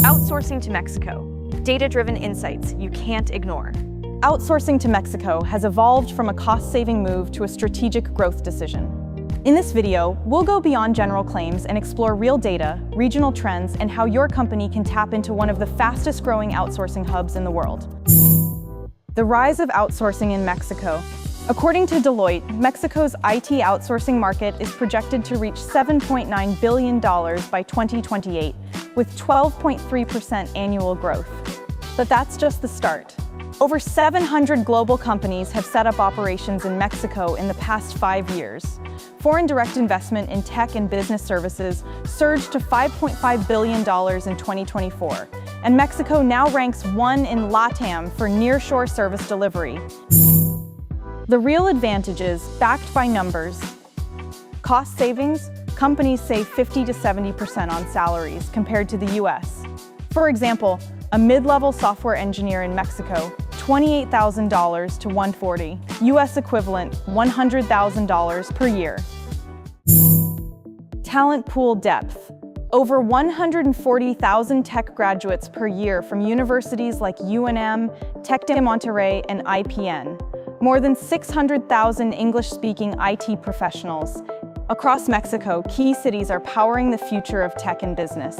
Outsourcing to Mexico. Data-driven insights you can't ignore. Outsourcing to Mexico has evolved from a cost-saving move to a strategic growth decision. In this video, we'll go beyond general claims and explore real data, regional trends, and how your company can tap into one of the fastest-growing outsourcing hubs in the world. The rise of outsourcing in Mexico. According to Deloitte, Mexico's IT outsourcing market is projected to reach $7.9 billion by 2028, with 12.3% annual growth. But that's just the start. Over 700 global companies have set up operations in Mexico in the past 5 years. Foreign direct investment in tech and business services surged to $5.5 billion in 2024, and Mexico now ranks 1 in LATAM for nearshore service delivery. The real advantages, backed by numbers. Cost savings: companies save 50 to 70% on salaries compared to the US. For example, a mid-level software engineer in Mexico, $28,000 to $140,000, US equivalent, $100,000 per year. Talent pool depth. Over 140,000 tech graduates per year from universities like UNM, Tec de Monterrey, and IPN. More than 600,000 English-speaking IT professionals. Across Mexico, key cities are powering the future of tech and business.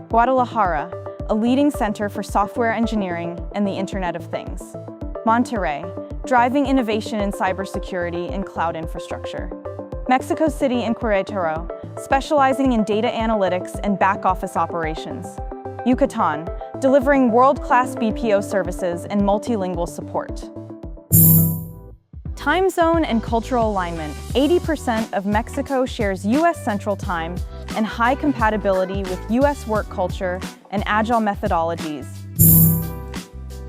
Guadalajara, a leading center for software engineering and the Internet of Things. Monterrey, driving innovation in cybersecurity and cloud infrastructure. Mexico City and Querétaro, specializing in data analytics and back-office operations. Yucatan, delivering world-class BPO services and multilingual support. Time zone and cultural alignment. 80% of Mexico shares US Central Time and high compatibility with US work culture and agile methodologies.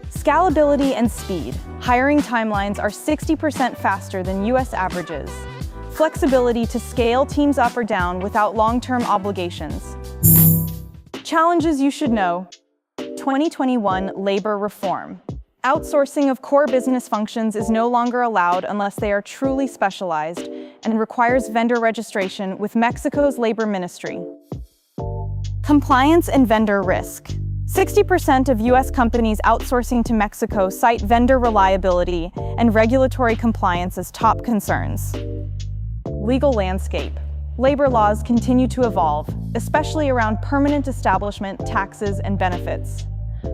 Scalability and speed. Hiring timelines are 60% faster than US averages. Flexibility to scale teams up or down without long-term obligations. Challenges you should know. 2021 labor reform. Outsourcing of core business functions is no longer allowed unless they are truly specialized and requires vendor registration with Mexico's labor ministry. Compliance and vendor risk. 60% of US companies outsourcing to Mexico cite vendor reliability and regulatory compliance as top concerns. Legal landscape. Labor laws continue to evolve, especially around permanent establishment, taxes, and benefits.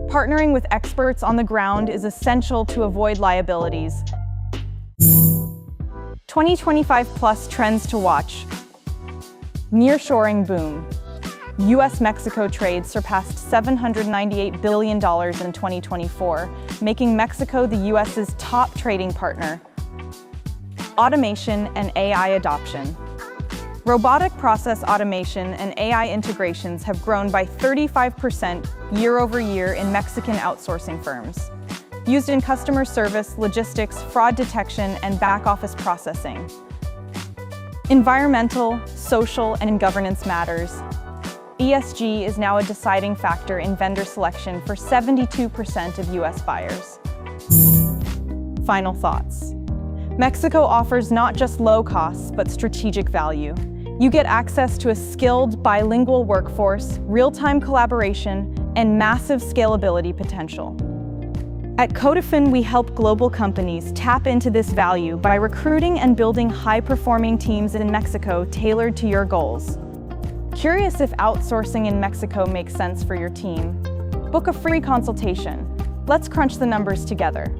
Partnering with experts on the ground is essential to avoid liabilities. 2025 plus trends to watch. Nearshoring boom. US-Mexico trade surpassed $798 billion in 2024, making Mexico the US's top trading partner. Automation and AI adoption. Robotic process automation and AI integrations have grown by 35% year over year in Mexican outsourcing firms, used in customer service, logistics, fraud detection, and back-office processing. Environmental, social, and governance matters. ESG is now a deciding factor in vendor selection for 72% of US buyers. Final thoughts. Mexico offers not just low costs, but strategic value. You get access to a skilled bilingual workforce, real-time collaboration, and massive scalability potential. At Codifin, we help global companies tap into this value by recruiting and building high-performing teams in Mexico tailored to your goals. Curious if outsourcing in Mexico makes sense for your team? Book a free consultation. Let's crunch the numbers together.